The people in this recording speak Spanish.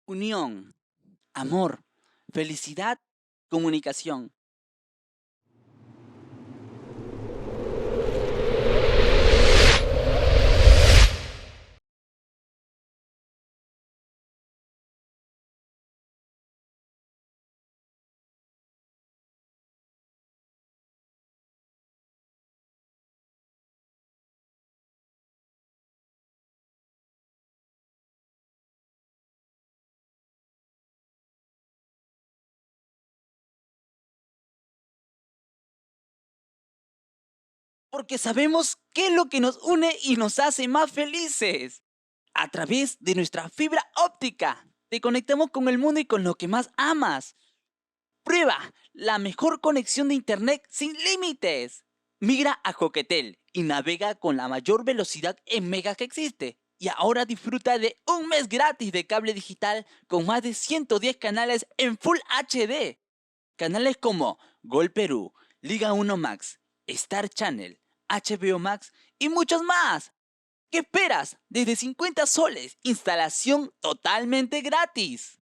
Unión, amor, felicidad, comunicación. Porque sabemos qué es lo que nos une y nos hace más felices. A través de nuestra fibra óptica, te conectamos con el mundo y con lo que más amas. Prueba la mejor conexión de internet sin límites. Migra a Coquetel y navega con la mayor velocidad en megas que existe. Y ahora disfruta de un mes gratis de cable digital con más de 110 canales en Full HD. Canales como Gol Perú, Liga 1 Max, Star Channel, HBO Max y muchos más. ¿Qué esperas? Desde 50 soles, instalación totalmente gratis.